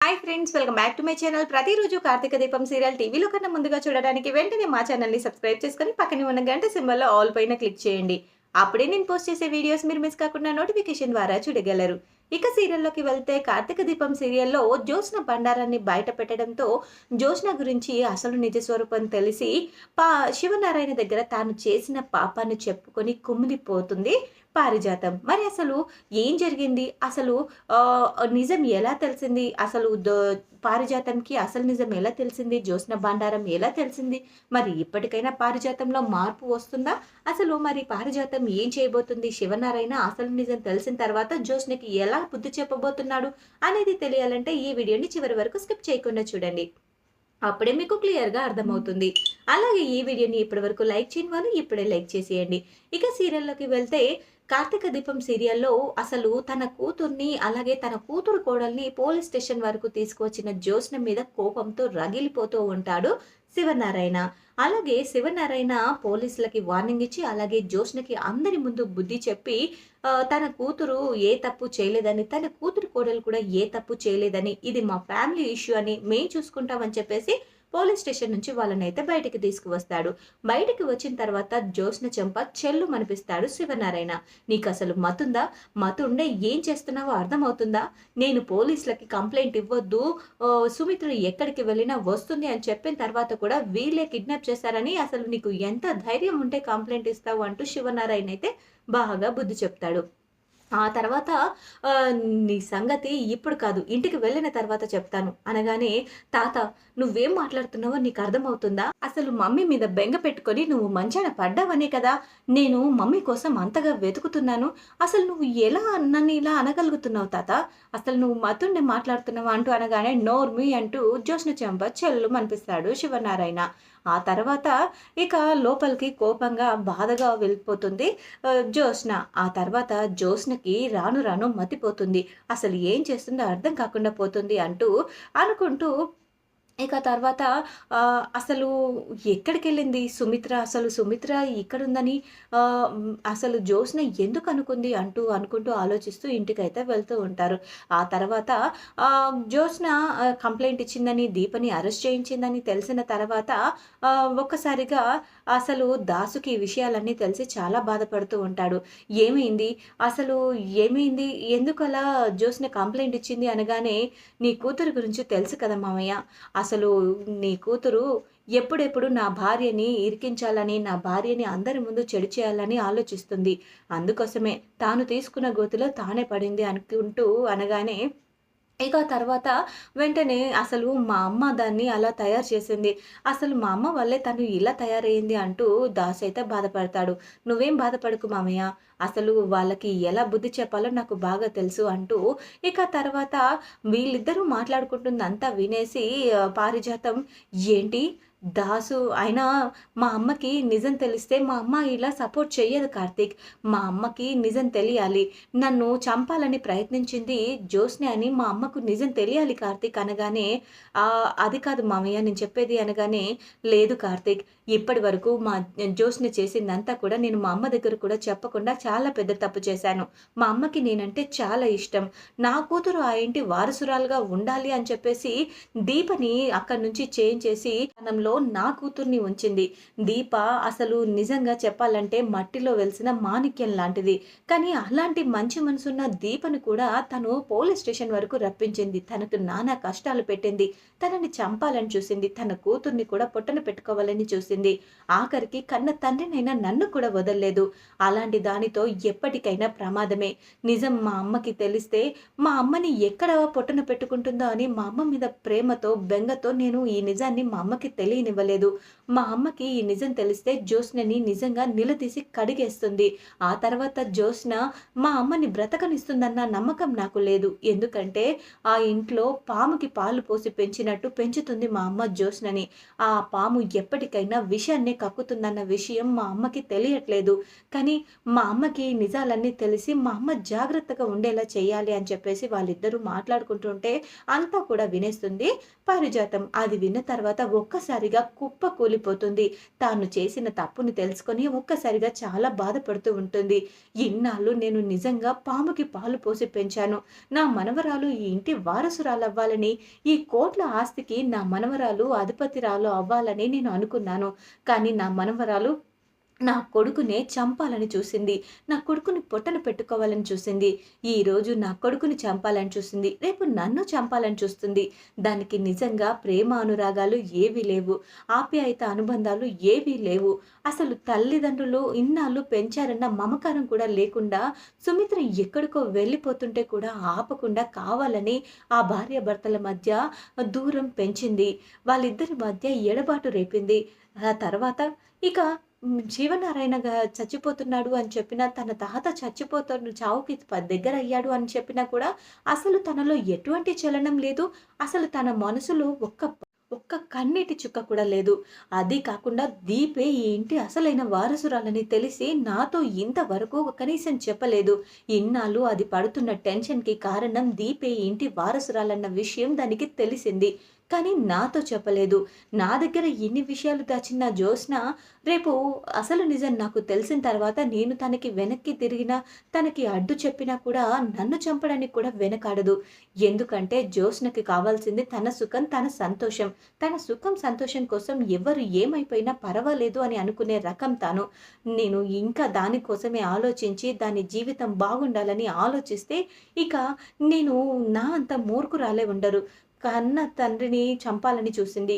Hi friends, welcome back to my channel. ప్రతిరోజు కార్తీక దీపం serial టీవీలో కన్నా ముందుగా చూడడానికి వెంటనే మా ఛానల్ని సబ్స్క్రైబ్ చేసుకొని పక్కనే ఉన్న గంట సింబల్లో ఆల్ పైన క్లిక్ చేయండి. అప్పుడే నేను పోస్ట్ చేసే వీడియోస్ మీరు మిస్ కాకుండా నోటిఫికేషన్ ద్వారా చూడగలరు. ఇక సీరియల్లోకి వెళ్తే కార్తీక దీపం సీరియల్లో జ్యోత్స్న బండారాన్ని బయట పెట్టడంతో జ్యోత్స్న గురించి అసలు నిజ స్వరూపం తెలిసి పా శివనారాయణ దగ్గర తాను చేసిన పాపాన్ని చెప్పుకొని కుమిలిపోతుంది పారిజాతం. మరి అసలు ఏం జరిగింది? అసలు నిజం ఎలా తెలిసింది? అసలు పారిజాతంకి అసలు నిజం ఎలా తెలిసింది? జ్యోత్స్న బండారం ఎలా తెలిసింది? మరి ఇప్పటికైనా పారిజాతంలో మార్పు వస్తుందా? అసలు మరి పారిజాతం ఏం చేయబోతుంది? శివనారాయణ అసలు నిజం తెలిసిన తర్వాత జ్యోత్స్నకి ఎలా బుద్ధి చెప్పబోతున్నాడు అనేది తెలియాలంటే ఈ వీడియోని చివరి వరకు స్కిప్ చేయకుండా చూడండి. అప్పుడే మీకు క్లియర్‌గా అర్థమవుతుంది. అలాగే ఈ వీడియోని ఇప్పటివరకు లైక్ చేయని వాళ్ళు ఇప్పుడే లైక్ చేసేయండి. ఇక సీరియల్‌లోకి వెళ్తే కార్తీక దీపం సీరియల్‌లో అసలు తన కూతుర్ని, అలాగే తన కూతురు కోడల్ని పోలీస్ స్టేషన్ వరకు తీసుకువచ్చిన జ్యోత్స్న మీద కోపంతో రగిలిపోతూ ఉంటాడు శివనారాయణ. అలాగే శివనారాయణ పోలీసులకి వార్నింగ్ ఇచ్చి, అలాగే జ్యోత్స్నకి అందరి ముందు బుద్ధి చెప్పి తన కూతురు ఏ తప్పు చేయలేదని, తన కూతురు కోడలు కూడా ఏ తప్పు చేయలేదని, ఇది మా ఫ్యామిలీ ఇష్యూ అని మేం చూసుకుంటామని చెప్పేసి పోలీస్ స్టేషన్ నుంచి వాళ్ళనైతే బయటికి తీసుకువస్తాడు. బయటికి వచ్చిన తర్వాత జ్యోత్స్న చెంప చెల్లుమనిపిస్తాడు శివనారాయణ. నీకసలు మతుందా? మతుండే ఏం చేస్తున్నావో అర్థమవుతుందా? నేను పోలీసులకి కంప్లైంట్ ఇవ్వొద్దు, సుమిత్ర ఎక్కడికి వెళ్ళినా వస్తుంది అని చెప్పిన తర్వాత కూడా వీళ్ళే కిడ్నాప్ చేశారని అసలు నీకు ఎంత ధైర్యం ఉంటే కంప్లైంట్ ఇస్తావు అంటూ శివనారాయణ అయితే బాగా బుద్ధి చెప్తాడు. ఆ తర్వాత నీ సంగతి ఇప్పుడు కాదు, ఇంటికి వెళ్ళిన తర్వాత చెప్తాను అనగానే, తాత నువ్వేం మాట్లాడుతున్నావో నీకు అర్థమవుతుందా? అసలు మమ్మీ మీద బెంగ పెట్టుకొని నువ్వు మంచాన పడ్డావనే కదా నేను మమ్మీ కోసం అంతగా వెతుకుతున్నాను. అసలు నువ్వు ఎలా నన్ను ఇలా అనగలుగుతున్నావు తాత? అసలు నువ్వు మతుండే మాట్లాడుతున్నావా అంటూ అనగానే, నోర్మి అంటూ జ్యోత్స్న చెంప చెల్లుమనిపిస్తాడు శివనారాయణ. ఆ తర్వాత ఇక లోపలికి కోపంగా బాధగా వెళ్ళిపోతుంది జ్యోత్స్న. ఆ తర్వాత జ్యోత్స్నకి రాను రాను మతిపోతుంది. అసలు ఏం చేస్తుందో అర్థం కాకుండా పోతుంది అంటూ అనుకుంటూ ఇక తర్వాత అసలు ఎక్కడికెళ్ళింది సుమిత్ర? అసలు సుమిత్ర ఇక్కడుందని అసలు జ్యోత్స్న ఎందుకు అనుకుంది అంటూ అనుకుంటూ ఆలోచిస్తూ ఇంటికైతే వెళ్తూ ఉంటారు. ఆ తర్వాత జ్యోత్స్న కంప్లైంట్ ఇచ్చిందని, దీపని అరెస్ట్ చేయించిందని తెలిసిన తర్వాత ఒక్కసారిగా అసలు దాసుకి ఈ విషయాలన్నీ తెలిసి చాలా బాధపడుతూ ఉంటాడు. ఏమైంది? అసలు ఏమైంది? ఎందుకలా జ్యోత్స్న కంప్లైంట్ ఇచ్చింది అనగానే, నీ కూతురు గురించి తెలుసు కదా మామయ్య, అసలు నీ కూతురు ఎప్పుడెప్పుడు నా భార్యని ఇరికించాలని, నా భార్యని అందరి ముందు చెడు చేయాలని ఆలోచిస్తుంది. అందుకోసమే తాను తీసుకున్న గోతిలో తానే పడింది అనుకుంటూ అనగానే, ఇక తర్వాత వెంటనే అసలు మా అమ్మ దాన్ని అలా తయారు చేసింది. అసలు మా అమ్మ వల్లే తను ఇలా తయారయింది అంటూ దాస్ అయితే బాధపడతాడు. నువ్వేం బాధపడకు మామయ్య, అసలు వాళ్ళకి ఎలా బుద్ధి చెప్పాలో నాకు బాగా తెలుసు అంటూ ఇక తర్వాత వీళ్ళిద్దరూ మాట్లాడుకుంటుందంతా వినేసి పారిజాతం, ఏంటి దాసు అయినా మా అమ్మకి నిజం తెలిస్తే మా అమ్మ ఇలా సపోర్ట్ చెయ్యదు కార్తీక్. మా అమ్మకి నిజం తెలియాలి. నన్ను చంపాలని ప్రయత్నించింది జ్యోత్స్న అని మా అమ్మకు నిజం తెలియాలి కార్తీక్ అనగానే, అది కాదు మామయ్య నేను చెప్పేది అనగానే, లేదు కార్తీక్, ఇప్పటి వరకు మా జ్యోత్స్న చేసిందంతా కూడా నేను మా అమ్మ దగ్గర కూడా చెప్పకుండా చాలా పెద్ద తప్పు చేశాను. మా అమ్మకి నేనంటే చాలా ఇష్టం. నా కూతురు ఆ ఇంటి వారసురాలుగా ఉండాలి అని చెప్పేసి దీపని అక్కడి నుంచి చేంజ్ చేసి తనంలో నా కూతుర్ని ఉంచింది. దీప అసలు నిజంగా చెప్పాలంటే మట్టిలో వెలిసిన మాణిక్యం లాంటిది. కానీ అలాంటి మంచి మనసున్న దీపను కూడా తను పోలీస్ స్టేషన్ వరకు రప్పించింది. తనకు నానా కష్టాలు పెట్టింది. తనని చంపాలని చూసింది. తన కూతుర్ని కూడా పొట్టన పెట్టుకోవాలని చూసింది. ఆఖరికి కన్న తండ్రినైనా నన్ను కూడా వదలలేదు. అలాంటి దానితో ఎప్పటికైనా ప్రమాదమే. నిజం మా అమ్మకి తెలిస్తే మా అమ్మని ఎక్కడ పొట్టన పెట్టుకుంటుందో అని మా అమ్మ మీద ప్రేమతో, బెంగతో నేను ఈ నిజాన్ని మా అమ్మకి తెలియనివ్వలేదు. మా అమ్మకి ఈ నిజం తెలిస్తే జ్యోత్స్నని నిజంగా నిలదీసి కడిగేస్తుంది. ఆ తర్వాత జ్యోత్స్న మా అమ్మని బ్రతకనిస్తుందన్న నమ్మకం నాకు లేదు. ఎందుకంటే ఆ ఇంట్లో పాముకి పాలు పోసి పెంచినట్టు పెంచుతుంది మా అమ్మ జ్యోత్స్నని. ఆ పాము ఎప్పటికైనా విషయాన్నే కక్కుతుందన్న విషయం మా అమ్మకి తెలియట్లేదు. కానీ మా అమ్మకి నిజాలన్నీ తెలిసి మా అమ్మ జాగ్రత్తగా ఉండేలా చేయాలి అని చెప్పేసి వాళ్ళిద్దరూ మాట్లాడుకుంటుంటే అంతా కూడా వినేస్తుంది పారిజాతం. అది విన్న తర్వాత ఒక్కసారి ఒక్కసారిగా కుప్ప కూలిపోతుంది. తాను చేసిన తప్పుని తెలుసుకొని ఒక్కసారిగా చాలా బాధపడుతూ ఉంటుంది. ఇన్నాళ్ళు నేను నిజంగా పాముకి పాలు పోసి పెంచాను. నా మనవరాలు ఈ ఇంటి వారసురాలవ్వాలని, ఈ కోట్ల ఆస్తికి నా మనవరాలు అధిపతిరాలు అవ్వాలని నేను అనుకున్నాను. కానీ నా మనవరాలు నా కొడుకునే చంపాలని చూసింది. నా కొడుకుని పొట్టన పెట్టుకోవాలని చూసింది. ఈరోజు నా కొడుకుని చంపాలని చూసింది. రేపు నన్ను చంపాలని చూస్తుంది. దానికి నిజంగా ప్రేమ అనురాగాలు ఏవీ లేవు. ఆప్యాయత అనుబంధాలు ఏవీ లేవు. అసలు తల్లిదండ్రులు ఇన్నాళ్ళు పెంచారన్న మమకారం కూడా లేకుండా సుమిత్ర ఎక్కడికో వెళ్ళిపోతుంటే కూడా ఆపకుండా కావాలని ఆ భార్యాభర్తల మధ్య దూరం పెంచింది. వాళ్ళిద్దరి మధ్య ఎడబాటు రేపింది. ఆ తర్వాత ఇక జీవనారాయణగా చచ్చిపోతున్నాడు అని చెప్పినా, తన తాత చచ్చిపోతాడు చావుకి దగ్గరయ్యాడు అని చెప్పినా కూడా అసలు తనలో ఎటువంటి చలనం లేదు. అసలు తన మనసులో ఒక్క కన్నీటి చుక్క కూడా లేదు. అది కాకుండా దీపే ఈ ఇంటి అసలైన వారసురాలని తెలిసి నాతో ఇంతవరకు కనీసం చెప్పలేదు. ఇన్నాళ్ళు అది పడుతున్న టెన్షన్‌కి కారణం దీపే ఈ ఇంటి వారసురాలన్న విషయం దానికి తెలిసింది. కానీ నాతో చెప్పలేదు. నా దగ్గర ఎన్ని విషయాలు దాచిన జ్యోత్స్న రేపు అసలు నిజం నాకు తెలిసిన తర్వాత నేను తనకి వెనక్కి తిరిగినా, తనకి అడ్డు చెప్పినా కూడా నన్ను చంపడానికి కూడా వెనకాడదు. ఎందుకంటే జ్యోత్స్నకి కావాల్సింది తన సుఖం, తన సంతోషం. తన సుఖం, సంతోషం కోసం ఎవరు ఏమైపోయినా పర్వాలేదు అని అనుకునే రకం తాను. నేను ఇంకా దానికోసమే ఆలోచించి దాని జీవితం బాగుండాలని ఆలోచిస్తే ఇక నేను నా అంత మూర్ఖురాలే ఉండరు. కన్న తండ్రిని చంపాలని చూసింది.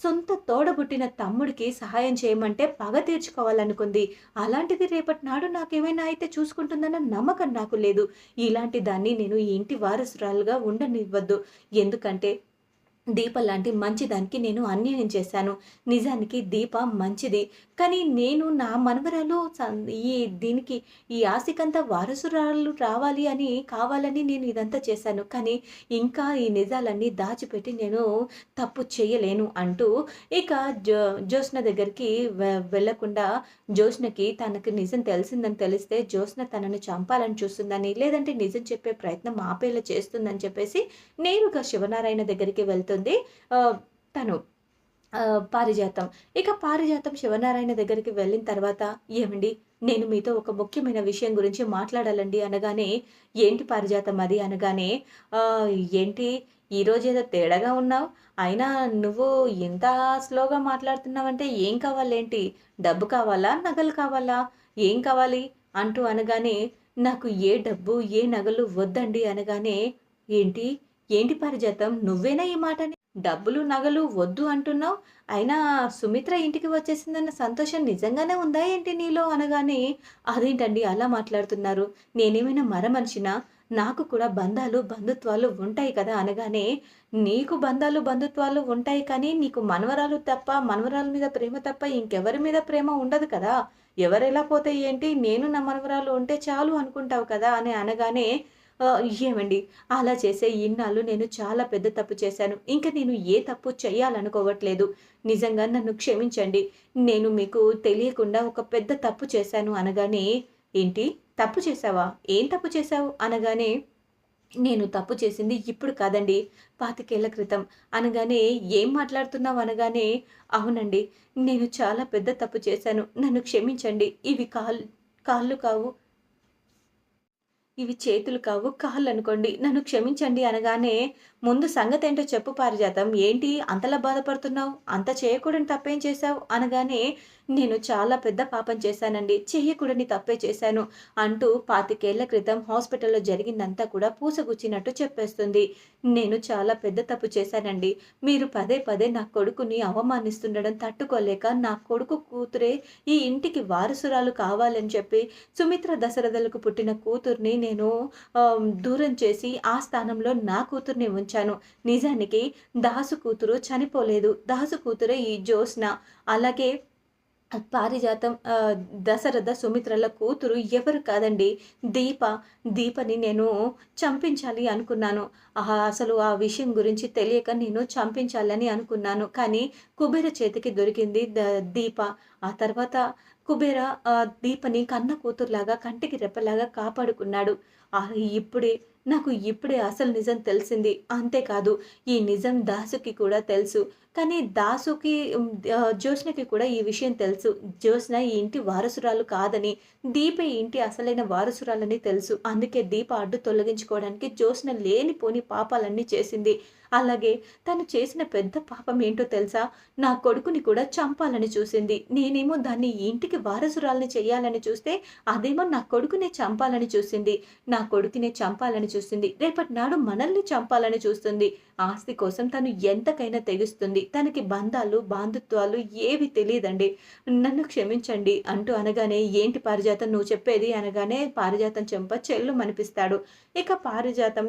సొంత తోడబుట్టిన తమ్ముడికి సహాయం చేయమంటే పగ తీర్చుకోవాలనుకుంది. అలాంటిది రేపటి నాడు నాకేమైనా అయితే చూసుకుంటుందన్న నమ్మకం నాకు లేదు. ఇలాంటి దాన్ని నేను ఈ ఇంటి వారసురాలుగా ఉండనివ్వద్దు. ఎందుకంటే దీప లాంటి మంచిదానికి నేను అన్యాయం చేశాను. నిజానికి దీప మంచిది. కానీ నేను నా మనవరాలు దీనికి ఈ ఆస్తికంతా వారసురాలు రావాలి అని కావాలని నేను ఇదంతా చేశాను. కానీ ఇంకా ఈ నిజాలన్నీ దాచిపెట్టి నేను తప్పు చేయలేను అంటూ ఇక జ్యోత్స్న దగ్గరికి వెళ్ళకుండా జ్యోత్స్నకి తనకు నిజం తెలిసిందని తెలిస్తే జ్యోత్స్న తనను చంపాలని చూస్తుందని, లేదంటే నిజం చెప్పే ప్రయత్నం ఆపేలా చేస్తుందని చెప్పేసి నేరుగా శివనారాయణ దగ్గరికి వెళ్తుంది తను పారిజాతం. ఇక పారిజాతం శివనారాయణ దగ్గరికి వెళ్ళిన తర్వాత, ఏమండి నేను మీతో ఒక ముఖ్యమైన విషయం గురించి మాట్లాడాలండి అనగానే, ఏంటి పారిజాతం అది అనగానే, ఏంటి ఈరోజు ఏదో తేడాగా ఉన్నావు, అయినా నువ్వు ఇంత స్లోగా మాట్లాడుతున్నావంటే ఏం కావాలేంటి, డబ్బు కావాలా, నగలు కావాలా, ఏం కావాలి అంటూ అనగానే, నాకు ఏ డబ్బు ఏ నగలు వద్దండి అనగానే, ఏంటి ఏంటి పారిజాతం నువ్వేనా ఈ మాటని, డబ్బులు నగలు వద్దు అంటున్నావు, అయినా సుమిత్ర ఇంటికి వచ్చేసిందన్న సంతోషం నిజంగానే ఉందా ఏంటి నీలో అనగానే, అదేంటండి అలా మాట్లాడుతున్నారు, నేనేమైనా మరమనిషినా, నాకు కూడా బంధాలు బంధుత్వాలు ఉంటాయి కదా అనగానే, నీకు బంధాలు బంధుత్వాలు ఉంటాయి కానీ నీకు మనవరాలు తప్ప, మనవరాల మీద ప్రేమ తప్ప ఇంకెవరి మీద ప్రేమ ఉండదు కదా, ఎవరెలా పోతే ఏంటి, నేను నా మనవరాలు ఉంటే చాలు అనుకుంటావు కదా అని అనగానే, ఏమండి అలా చేసే ఇన్నాళ్ళు నేను చాలా పెద్ద తప్పు చేశాను. ఇంక నేను ఏ తప్పు చేయాలనుకోవట్లేదు. నిజంగా నన్ను క్షమించండి. నేను మీకు తెలియకుండా ఒక పెద్ద తప్పు చేశాను అనగానే, ఏంటి తప్పు చేశావా? ఏం తప్పు చేశావు? అనగానే, నేను తప్పు చేసింది ఇప్పుడు కాదండి, 25 ఏళ్ల క్రితం అనగానే, ఏం మాట్లాడుతున్నావు అనగానే, అవునండి నేను చాలా పెద్ద తప్పు చేశాను. నన్ను క్షమించండి. ఇవి కాళ్ళు కావు, ఇవి చేతులు కావు, కాళ్ళనుకోండి. నన్ను క్షమించండి అనగానే, ముందు సంగతేంటో చెప్పు పారిజాతం. ఏంటి అంతలా బాధపడుతున్నావు? అంత చేయకూడని తప్పేం చేశావు? అనగానే, నేను చాలా పెద్ద పాపం చేశానండి. చెయ్యకూడని తప్పే చేశాను అంటూ 25 ఏళ్ల క్రితం హాస్పిటల్‌లో జరిగిందంతా కూడా పూసగుచ్చినట్టు చెప్పేస్తుంది. నేను చాలా పెద్ద తప్పు చేశానండి. మీరు పదే పదే నా కొడుకుని అవమానిస్తుండడం తట్టుకోలేక, నా కొడుకు కూతురే ఈ ఇంటికి వారసురాలు కావాలని చెప్పి, సుమిత్ర దశరథులకు పుట్టిన కూతుర్ని నేను దూరం చేసి ఆ స్థానంలో నా కూతుర్ని ఉంచాను. నిజానికి దాసు కూతురు చనిపోలేదు. దాసు కూతురే ఈ జ్యోత్స్న. అలాగే పారిజాతం దశరథ సుమిత్రల కూతురు ఎవరు కాదండి, దీప. దీపని నేను చంపించాలి అనుకున్నాను. అసలు ఆ విషయం గురించి తెలియక నేను చంపించాలని అనుకున్నాను. కానీ కుబేర చేతికి దొరికింది దీప. ఆ తర్వాత కుబేర దీపని కన్న కూతురులాగా కంటికి రెప్పలాగా కాపాడుకున్నాడు. ఇప్పుడే నాకు ఇప్పుడే అసలు నిజం తెలిసింది. అంతేకాదు ఈ నిజం దాసుకి కూడా తెలుసు. కానీ దాసుకి జ్యోత్స్నకి కూడా ఈ విషయం తెలుసు. జ్యోత్స్న ఈ ఇంటి వారసురాలు కాదని, దీప ఈ ఇంటి అసలైన వారసురాలని తెలుసు. అందుకే దీప అడ్డు తొలగించుకోవడానికి జ్యోత్స్న లేనిపోని పాపాలన్నీ చేసింది. అలాగే తను చేసిన పెద్ద పాపం ఏంటో తెలుసా? నా కొడుకుని కూడా చంపాలని చూసింది. నేనేమో దాన్ని ఈ ఇంటికి వారసురాలిని చేయాలని చూస్తే, అదేమో నా కొడుకునే చంపాలని చూసింది. నా కొడుకునే చంపాలని చూసింది. రేపటి నాడు మనల్ని చంపాలని చూస్తుంది. ఆస్తి కోసం తను ఎంతకైనా తెగిస్తుంది. తనకి బంధాలు, బాంధుత్వాలు ఏవి తెలీదండి. నన్ను క్షమించండి అంటూ అనగానే, ఏంటి పారిజాతం నువ్వు చెప్పేది అనగానే పారిజాతం చెంప చెల్లుమనిపిస్తాడు. ఇక పారిజాతం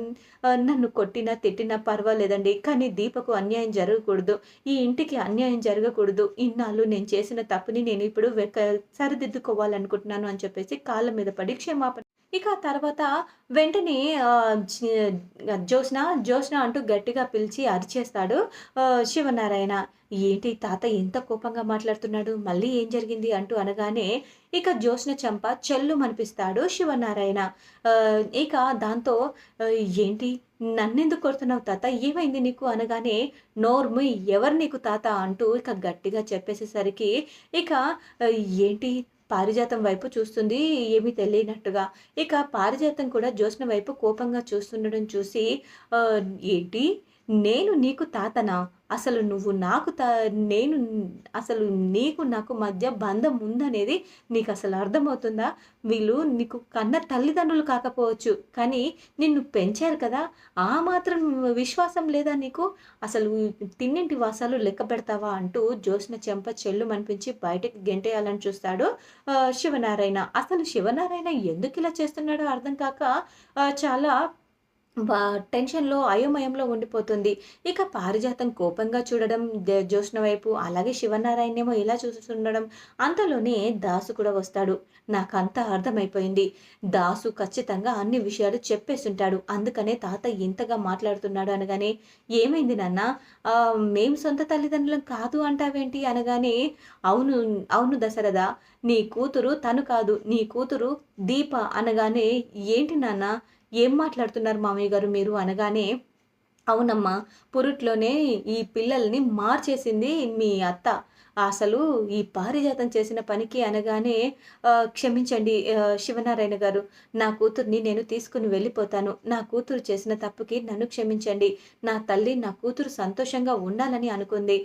నన్ను కొట్టినా, తిట్టినా పర్వాలేదండి. కానీ దీపకు అన్యాయం జరగకూడదు. ఈ ఇంటికి అన్యాయం జరగకూడదు. ఇన్నాళ్ళు నేను చేసిన తప్పుని నేను ఇప్పుడు సరిదిద్దుకోవాలనుకుంటున్నాను అని చెప్పేసి కాళ్ళ మీద పడి క్షమాపణ. ఇక ఆ తర్వాత వెంటనే జ్యోత్స్న అంటూ గట్టిగా పిలిచి అరిచేస్తాడు శివనారాయణ. ఏంటి తాత ఇంత కోపంగా మాట్లాడుతున్నాడు? మళ్ళీ ఏం జరిగింది? అంటూ అనగానే ఇక జ్యోత్స్న చెంప చెల్లుమనిపిస్తాడు శివనారాయణ. ఇక దాంతో ఏంటి నన్నెందుకు కొడుతున్నావు తాత? ఏమైంది నీకు? అనగానే నోర్ముయ్ ఎవరు నీకు తాత? అంటూ ఇక గట్టిగా చెప్పేసేసరికి ఇక ఏంటి పారిజాతం వైపు చూస్తుంది ఏమీ తెలియనట్టుగా. ఇక పారిజాతం కూడా జ్యోత్స్న వైపు కోపంగా చూస్తుండడం చూసి ఏంటి నేను నీకు తాతనా? అసలు నువ్వు నాకు నేను అసలు నీకు నాకు మధ్య బంధం ఉందనేది నీకసలు అర్థమవుతుందా? వీళ్ళు నీకు కన్న తల్లిదండ్రులు కాకపోవచ్చు. కానీ నిన్ను పెంచారు కదా! ఆ మాత్రం విశ్వాసం లేదా నీకు? అసలు తిన్నింటి వాసాలు లెక్క పెడతావా? అంటూ జ్యోత్స్న చెంప చెల్లుమనిపించి బయటకి గెంటేయాలని చూస్తాడు శివనారాయణ. అసలు శివనారాయణ ఎందుకిలా చేస్తున్నాడో అర్థం కాక చాలా బా టెన్షన్‌లో, అయోమయంలో ఉండిపోతుంది. ఇక పారిజాతం కోపంగా చూడడం జ్యోత్స్న వైపు, అలాగే శివనారాయణేమో ఇలా చూస్తుండడం. అంతలోనే దాసు కూడా వస్తాడు. నాకంతా అర్థమైపోయింది. దాసు ఖచ్చితంగా అన్ని విషయాలు చెప్పేసుంటాడు. అందుకనే తాత ఇంతగా మాట్లాడుతున్నాడు అనగానే, ఏమైంది నాన్న? మేము సొంత తల్లిదండ్రులం కాదు అంటావేంటి? అనగానే, అవును, అవును దశరథ. నీ కూతురు తను కాదు. నీ కూతురు దీప అనగానే, ఏంటి నాన్న ఏం మాట్లాడుతున్నారు మామయ్య గారు మీరు? అనగానే, అవునమ్మా, పురిట్లోనే ఈ పిల్లల్ని మార్చేసింది మీ అత్త. అసలు ఈ పారిజాతం చేసిన పనికి అనగానే, క్షమించండి శివనారాయణ గారు. నా కూతుర్ని నేను తీసుకుని వెళ్ళిపోతాను. నా కూతురు చేసిన తప్పుకి నన్ను క్షమించండి. నా తల్లి నా కూతురు సంతోషంగా ఉండాలని అనుకుంది.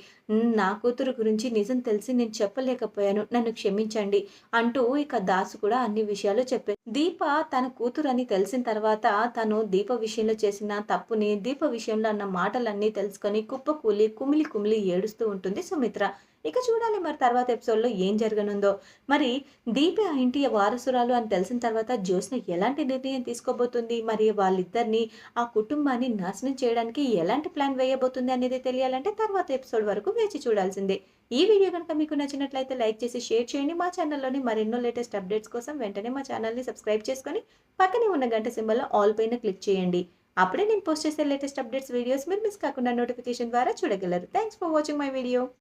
నా కూతురు గురించి నిజం తెలిసి నేను చెప్పలేకపోయాను. నన్ను క్షమించండి అంటూ ఇక దాసు కూడా అన్ని విషయాలు దీప తన కూతురని తెలిసిన తర్వాత తను దీప విషయంలో చేసిన తప్పుని, దీప విషయంలో అన్న మాటలన్నీ తెలుసుకొని కుప్పకూలి కుమిలి కుమిలి ఏడుస్తూ ఉంటుంది సుమిత్ర. ఇక చూడాలి మరి తర్వాత ఎపిసోడ్‌లో ఏం జరగనుందో. మరి దీప ఆ ఇంటి వారసురాలు అని తెలిసిన తర్వాత జ్యోత్స్న ఎలాంటి నిర్ణయం తీసుకోబోతుంది? మరి వాళ్ళిద్దరిని, ఆ కుటుంబాన్ని నాశనం చేయడానికి ఎలాంటి ప్లాన్ వేయబోతుంది అనేది తెలియాలంటే తర్వాత ఎపిసోడ్ వరకు వేచి చూడాల్సిందే. ఈ వీడియో గనుక మీకు నచ్చినట్లయితే లైక్ చేసి షేర్ చేయండి. మా ఛానల్‌లోని మరెన్నో లేటెస్ట్ అప్డేట్స్ కోసం వెంటనే మా ఛానల్‌ని సబ్స్క్రైబ్ చేసుకొని పక్కనే ఉన్న గంట సింబల్‌లో ఆల్ పైన క్లిక్ చేయండి. అప్పుడే నేను పోస్ట్ చేసే లేటెస్ట్ అప్డేట్స్ వీడియోస్ మీరు మిస్ కాకుండా నోటిఫికేషన్ ద్వారా చూడగలరు. Thanks for watching my video.